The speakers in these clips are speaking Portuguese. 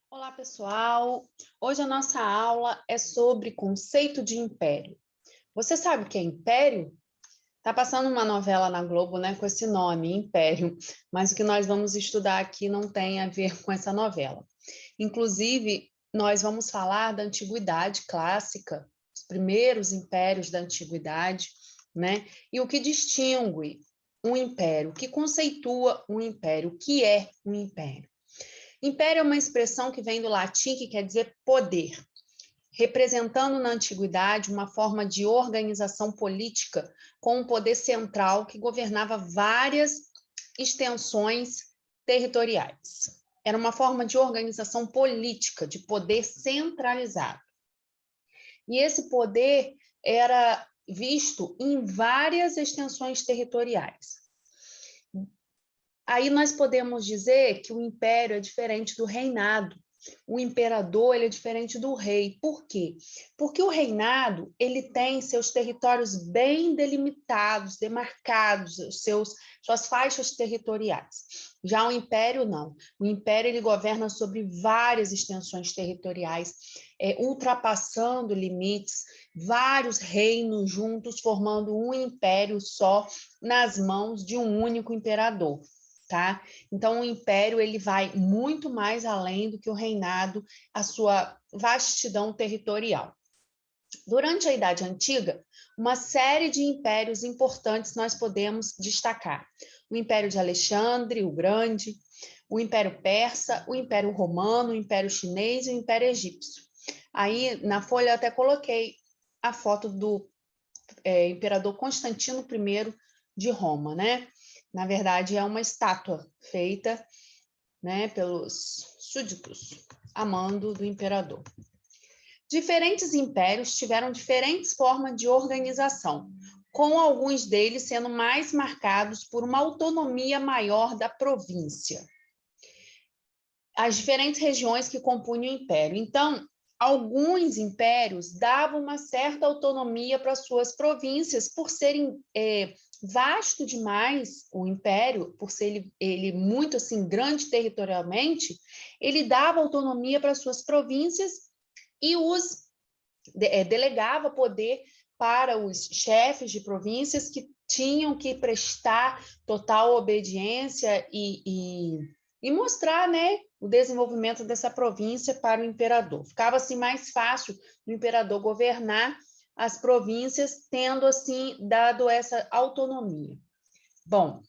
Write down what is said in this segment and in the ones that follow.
Olá, pessoal! Hoje a nossa aula é sobre conceito de império. Você sabe o que é império? Tá passando uma novela na Globo, né, com esse nome, Império, mas o que nós vamos estudar aqui não tem a ver com essa novela. Inclusive, nós vamos falar da antiguidade clássica, os primeiros impérios da antiguidade, né? E o que distingue um império, o que conceitua um império, o que é um império. Império é uma expressão que vem do latim que quer dizer poder, representando na antiguidade uma forma de organização política com um poder central que governava várias extensões territoriais. Era uma forma de organização política, de poder centralizado. E esse poder era visto em várias extensões territoriais. Aí nós podemos dizer que o império é diferente do reinado. O imperador ele é diferente do rei. Por quê? Porque o reinado ele tem seus territórios bem delimitados, demarcados, suas faixas territoriais. Já o império não. O império ele governa sobre várias extensões territoriais, ultrapassando limites, vários reinos juntos formando um império só nas mãos de um único imperador. Tá? Então, o império ele vai muito mais além do que o reinado, a sua vastidão territorial. Durante a Idade Antiga, uma série de impérios importantes nós podemos destacar. O Império de Alexandre, o Grande, o Império Persa, o Império Romano, o Império Chinês e o Império Egípcio. Aí, na folha, eu até coloquei a foto do imperador Constantino I de Roma, né? Na verdade, é uma estátua feita, né, pelos súditos a mando do imperador. Diferentes impérios tiveram diferentes formas de organização, com alguns deles sendo mais marcados por uma autonomia maior da província. As diferentes regiões que compunham o império. Então, alguns impérios davam uma certa autonomia para suas províncias, por serem vasto demais o império, por ser ele muito assim grande territorialmente, ele dava autonomia para suas províncias e delegava poder para os chefes de províncias que tinham que prestar total obediência e mostrar, né, o desenvolvimento dessa província para o imperador. Ficava assim mais fácil o imperador governar as províncias, tendo assim dado essa autonomia. Bom,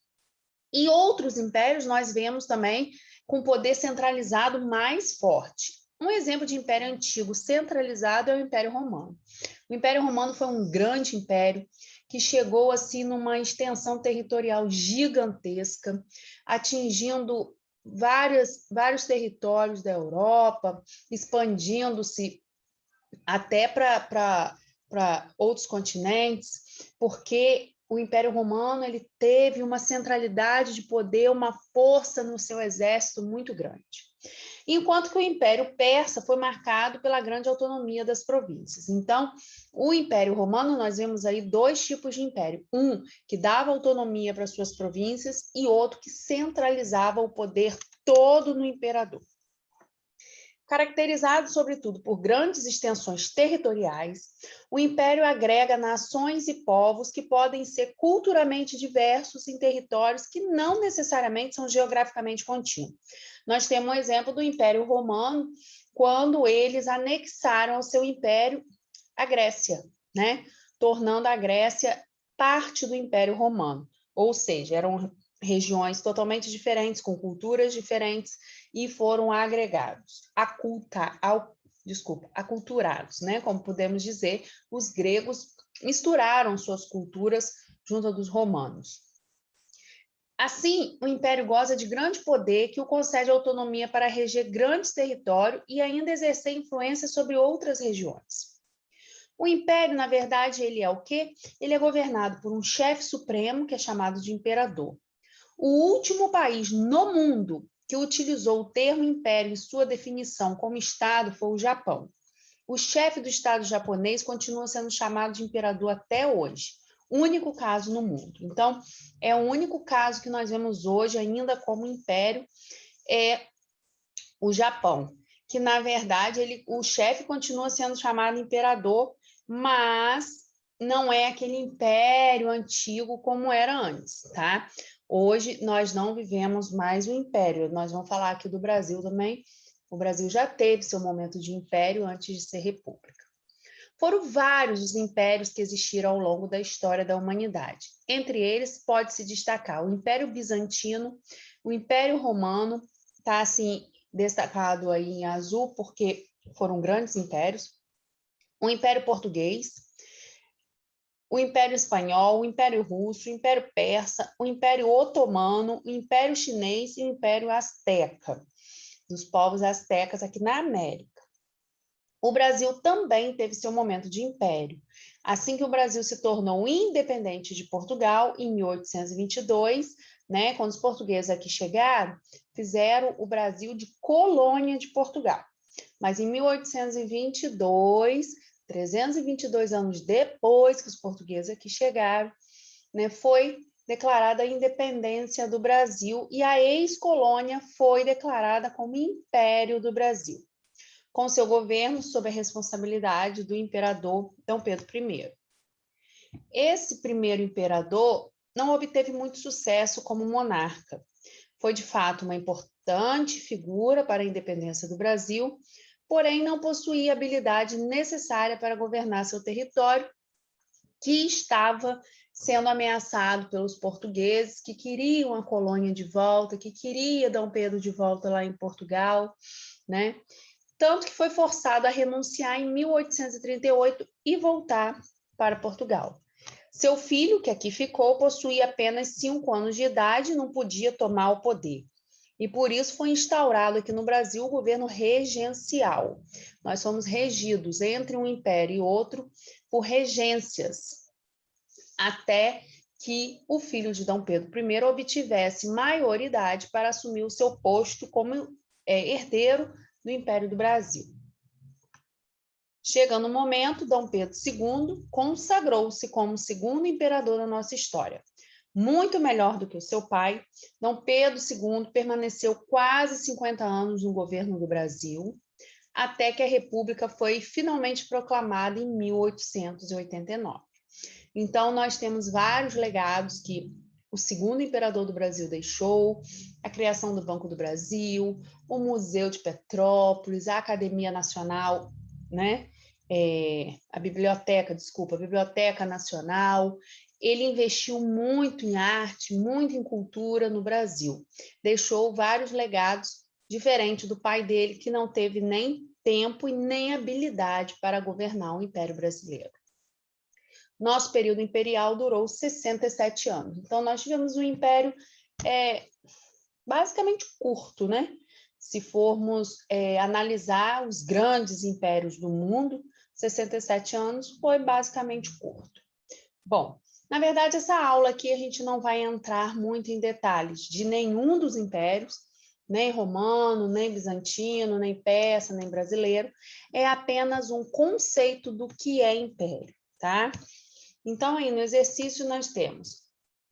e outros impérios nós vemos também com poder centralizado mais forte. Um exemplo de império antigo centralizado é o Império Romano. O Império Romano foi um grande império que chegou assim numa extensão territorial gigantesca, atingindo vários territórios da Europa, expandindo-se até para outros continentes, porque o Império Romano ele teve uma centralidade de poder, uma força no seu exército muito grande. Enquanto que o Império Persa foi marcado pela grande autonomia das províncias. Então, o Império Romano, nós vemos aí dois tipos de império. Um que dava autonomia para suas províncias e outro que centralizava o poder todo no imperador. Caracterizado, sobretudo, por grandes extensões territoriais, o império agrega nações e povos que podem ser culturalmente diversos em territórios que não necessariamente são geograficamente contínuos. Nós temos um exemplo do Império Romano, quando eles anexaram ao seu império a Grécia, né? Tornando a Grécia parte do Império Romano, ou seja, eram regiões totalmente diferentes, com culturas diferentes, e foram agregados, aculturados, né? Como podemos dizer, os gregos misturaram suas culturas junto dos romanos. Assim, o império goza de grande poder que o concede autonomia para reger grandes territórios e ainda exercer influência sobre outras regiões. O império, na verdade, ele é o quê? Ele é governado por um chefe supremo, que é chamado de imperador. O último país no mundo que utilizou o termo império em sua definição como Estado foi o Japão. O chefe do Estado japonês continua sendo chamado de imperador até hoje. Único caso no mundo. Então, é o único caso que nós vemos hoje ainda como império, é o Japão. que, na verdade, o chefe continua sendo chamado imperador, mas não é aquele império antigo como era antes, tá? Hoje nós não vivemos mais o império. Nós vamos falar aqui do Brasil também. O Brasil já teve seu momento de império antes de ser república. Foram vários os impérios que existiram ao longo da história da humanidade. Entre eles, pode-se destacar o Império Bizantino, o Império Romano, está assim destacado aí em azul porque foram grandes impérios, o Império Português, o Império Espanhol, o Império Russo, o Império Persa, o Império Otomano, o Império Chinês e o Império Azteca, dos povos astecas aqui na América. O Brasil também teve seu momento de império. Assim que o Brasil se tornou independente de Portugal, em 1822, né, quando os portugueses aqui chegaram, fizeram o Brasil de colônia de Portugal. Mas em 1822, 322 anos depois que os portugueses aqui chegaram, né, foi declarada a independência do Brasil e a ex-colônia foi declarada como Império do Brasil, com seu governo sob a responsabilidade do imperador Dom Pedro I. Esse primeiro imperador não obteve muito sucesso como monarca. Foi, de fato, uma importante figura para a independência do Brasil, porém não possuía a habilidade necessária para governar seu território, que estava sendo ameaçado pelos portugueses, que queriam a colônia de volta, que queria Dom Pedro de volta lá em Portugal, né? Tanto que foi forçado a renunciar em 1838 e voltar para Portugal. Seu filho, que aqui ficou, possuía apenas 5 anos de idade e não podia tomar o poder. E por isso foi instaurado aqui no Brasil o governo regencial. Nós somos regidos entre um império e outro por regências, até que o filho de Dom Pedro I obtivesse maioridade para assumir o seu posto como herdeiro do Império do Brasil. Chegando o momento, Dom Pedro II consagrou-se como segundo imperador da nossa história. Muito melhor do que o seu pai, Dom Pedro II permaneceu quase 50 anos no governo do Brasil, até que a República foi finalmente proclamada em 1889. Então, nós temos vários legados que o segundo imperador do Brasil deixou, a criação do Banco do Brasil, o Museu de Petrópolis, a Academia Nacional, né? A Biblioteca Nacional. Ele investiu muito em arte, muito em cultura no Brasil. Deixou vários legados, diferente do pai dele, que não teve nem tempo e nem habilidade para governar o Império Brasileiro. Nosso período imperial durou 67 anos. Então, nós tivemos um império basicamente curto, né? Se formos analisar os grandes impérios do mundo, 67 anos foi basicamente curto. Bom, na verdade, essa aula aqui a gente não vai entrar muito em detalhes de nenhum dos impérios, nem romano, nem bizantino, nem persa, nem brasileiro. É apenas um conceito do que é império, tá? Então, aí no exercício nós temos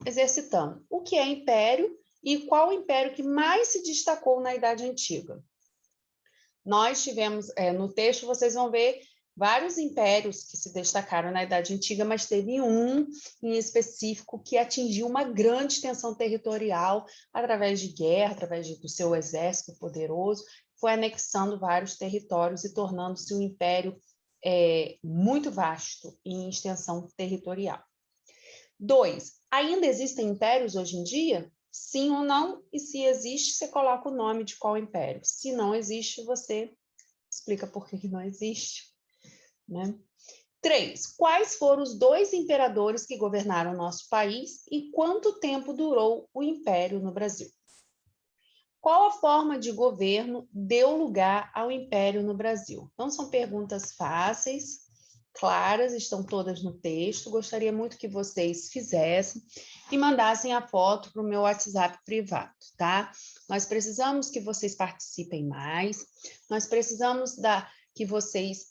exercitando o que é império e qual o império que mais se destacou na Idade Antiga. Nós tivemos, no texto vocês vão ver vários impérios que se destacaram na Idade Antiga, mas teve um em específico que atingiu uma grande extensão territorial através de guerra, através do seu exército poderoso, foi anexando vários territórios e tornando-se um império muito vasto em extensão territorial. 2. Ainda existem impérios hoje em dia? Sim ou não? E se existe, você coloca o nome de qual império. Se não existe, você explica por que não existe, né? 3. Quais foram os 2 imperadores que governaram o nosso país e quanto tempo durou o império no Brasil? Qual a forma de governo deu lugar ao império no Brasil? Então, são perguntas fáceis, claras, estão todas no texto. Gostaria muito que vocês fizessem e mandassem a foto para o meu WhatsApp privado, tá? Nós precisamos que vocês participem mais, nós precisamos que vocês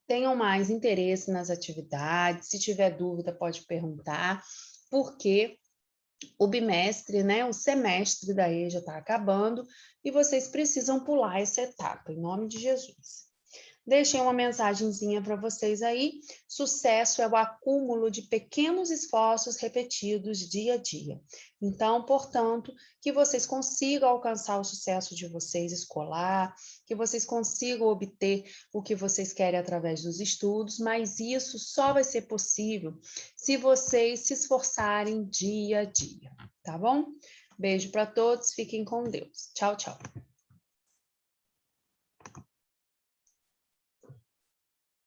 tenham mais interesse nas atividades. Se tiver dúvida, pode perguntar, porque o bimestre, né? O semestre da EJA está acabando e vocês precisam pular essa etapa, em nome de Jesus. Deixei uma mensagenzinha para vocês aí. Sucesso é o acúmulo de pequenos esforços repetidos dia a dia. Então, portanto, que vocês consigam alcançar o sucesso de vocês escolar, que vocês consigam obter o que vocês querem através dos estudos, mas isso só vai ser possível se vocês se esforçarem dia a dia, tá bom? Beijo para todos, fiquem com Deus. Tchau, tchau.